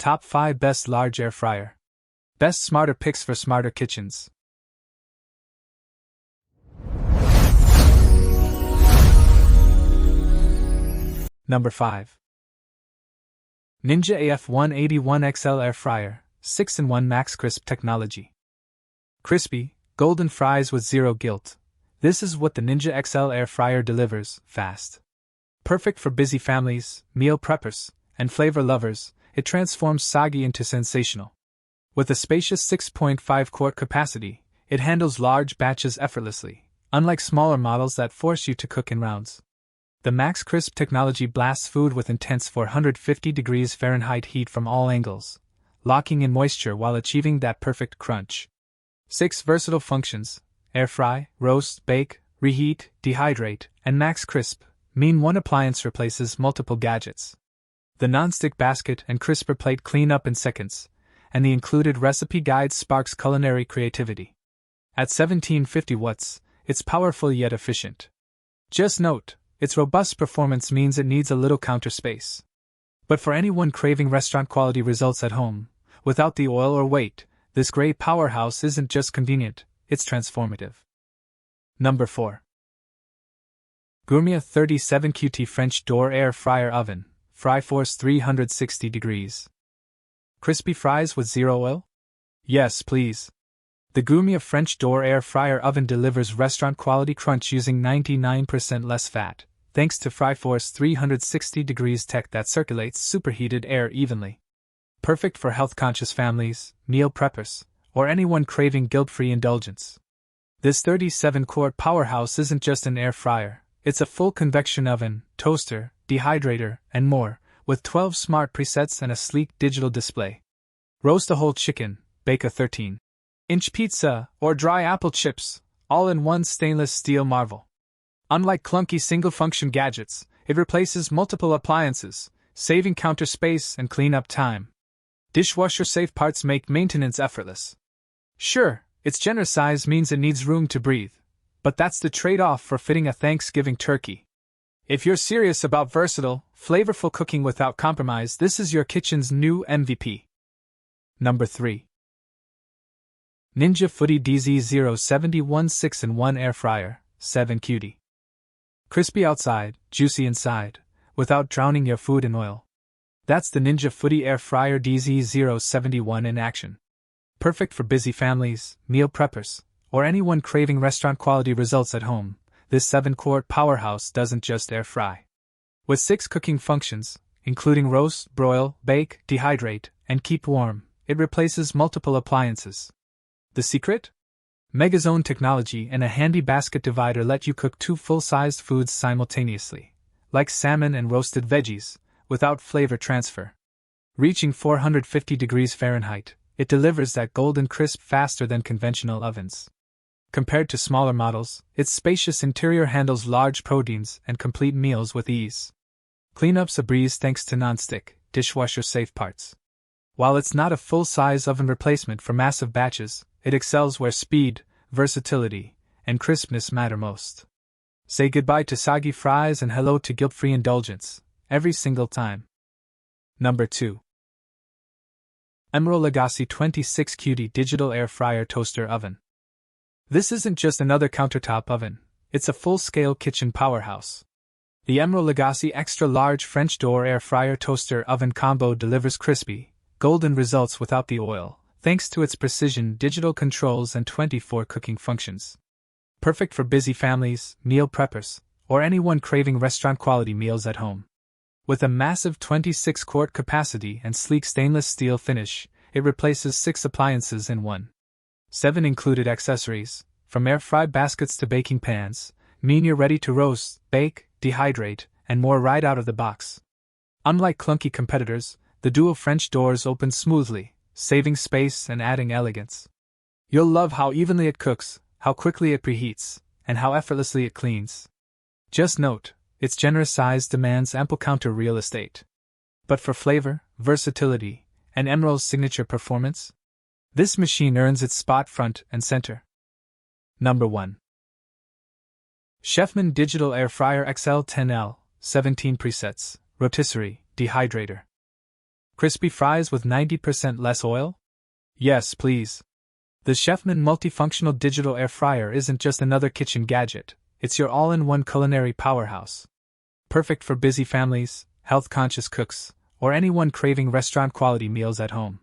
Top 5 Best Large Air Fryer. Best Smarter Picks for Smarter Kitchens. Number 5. Ninja AF181XL Air Fryer, 6-in-1 MaxCrisp Technology. Crispy, golden fries with zero guilt. This is what the Ninja XL Air Fryer delivers, fast. Perfect for busy families, meal preppers, and flavor lovers, it transforms soggy into sensational. With a spacious 6.5 quart capacity, it handles large batches effortlessly, unlike smaller models that force you to cook in rounds. The MaxCrisp technology blasts food with intense 450 degrees Fahrenheit heat from all angles, locking in moisture while achieving that perfect crunch. 6 versatile functions: air fry, roast, bake, reheat, dehydrate, and MaxCrisp mean one appliance replaces multiple gadgets. The non-stick basket and crisper plate clean up in seconds, and the included recipe guide sparks culinary creativity. At 1750 watts, it's powerful yet efficient. Just note, its robust performance means it needs a little counter space. But for anyone craving restaurant-quality results at home, without the oil or weight, this gray powerhouse isn't just convenient, it's transformative. Number 4. Gourmia 37QT French Door Air Fryer Oven, FryForce 360 degrees. Crispy fries with zero oil? Yes, please. The Gourmia French Door Air Fryer Oven delivers restaurant-quality crunch using 99% less fat, thanks to FryForce 360 degrees tech that circulates superheated air evenly. Perfect for health-conscious families, meal preppers, or anyone craving guilt-free indulgence. This 37-quart powerhouse isn't just an air fryer, it's a full convection oven, toaster, dehydrator, and more, with 12 smart presets and a sleek digital display. Roast a whole chicken, bake a 13-inch pizza, or dry apple chips, all in one stainless steel marvel. Unlike clunky single-function gadgets, it replaces multiple appliances, saving counter space and cleanup time. Dishwasher-safe parts make maintenance effortless. Sure, its generous size means it needs room to breathe, but that's the trade-off for fitting a Thanksgiving turkey. If you're serious about versatile, flavorful cooking without compromise, this is your kitchen's new MVP. Number 3. Ninja Foodi DZ071 6-in-1 Air Fryer, 7QT. Crispy outside, juicy inside, without drowning your food in oil. That's the Ninja Foodi Air Fryer DZ071 in action. Perfect for busy families, meal preppers, or anyone craving restaurant-quality results at home, this 7-quart powerhouse doesn't just air fry. With 6 cooking functions, including roast, broil, bake, dehydrate, and keep warm, it replaces multiple appliances. The secret? MegaZone technology and a handy basket divider let you cook 2 full-sized foods simultaneously, like salmon and roasted veggies, without flavor transfer. Reaching 450 degrees Fahrenheit, it delivers that golden crisp faster than conventional ovens. Compared to smaller models, its spacious interior handles large proteins and complete meals with ease. Cleanup's a breeze thanks to non-stick, dishwasher-safe parts. While it's not a full-size oven replacement for massive batches, it excels where speed, versatility, and crispness matter most. Say goodbye to soggy fries and hello to guilt-free indulgence, every single time. Number 2. Emeril Lagasse 26QT Digital Air Fryer Toaster Oven. This isn't just another countertop oven, it's a full-scale kitchen powerhouse. The Emeril Lagasse Extra Large French Door Air Fryer Toaster Oven combo delivers crispy, golden results without the oil, thanks to its precision digital controls and 24 cooking functions. Perfect for busy families, meal preppers, or anyone craving restaurant-quality meals at home. With a massive 26-quart capacity and sleek stainless steel finish, it replaces 6 appliances in one. 7 included accessories, from air fry baskets to baking pans, mean you're ready to roast, bake, dehydrate, and more right out of the box. Unlike clunky competitors, the dual French doors open smoothly, saving space and adding elegance. You'll love how evenly it cooks, how quickly it preheats, and how effortlessly it cleans. Just note, its generous size demands ample counter real estate. But for flavor, versatility, and Emeril's signature performance, this machine earns its spot front and center. Number 1. CHEFMAN Digital Air Fryer XL10L, 17 presets, Rotisserie, Dehydrator. Crispy fries with 90% less oil? Yes, please. The CHEFMAN multifunctional digital air fryer isn't just another kitchen gadget, it's your all-in-one culinary powerhouse. Perfect for busy families, health-conscious cooks, or anyone craving restaurant-quality meals at home.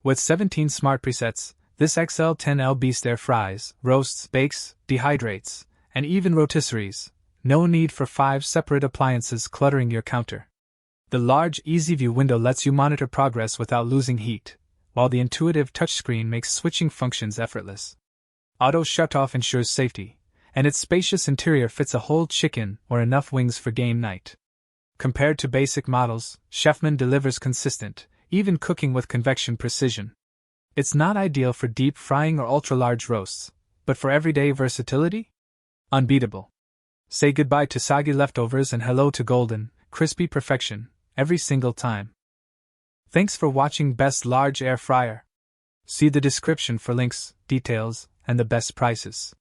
With 17 smart presets, this 𝗕𝗏𝗄𝗏𝗲 fries, roasts, bakes, dehydrates, and even rotisseries. No need for 5 separate appliances cluttering your counter. The large Easy View window lets you monitor progress without losing heat, while the intuitive touchscreen makes switching functions effortless. Auto shut-off ensures safety, and its spacious interior fits a whole chicken or enough wings for game night. Compared to basic models, CHEFMAN delivers consistent, even cooking with convection precision. It's not ideal for deep frying or ultra-large roasts, but for everyday versatility? Unbeatable. Say goodbye to soggy leftovers and hello to golden, crispy perfection, every single time. Thanks for watching Best Large Air Fryer. See the description for links, details, and the best prices.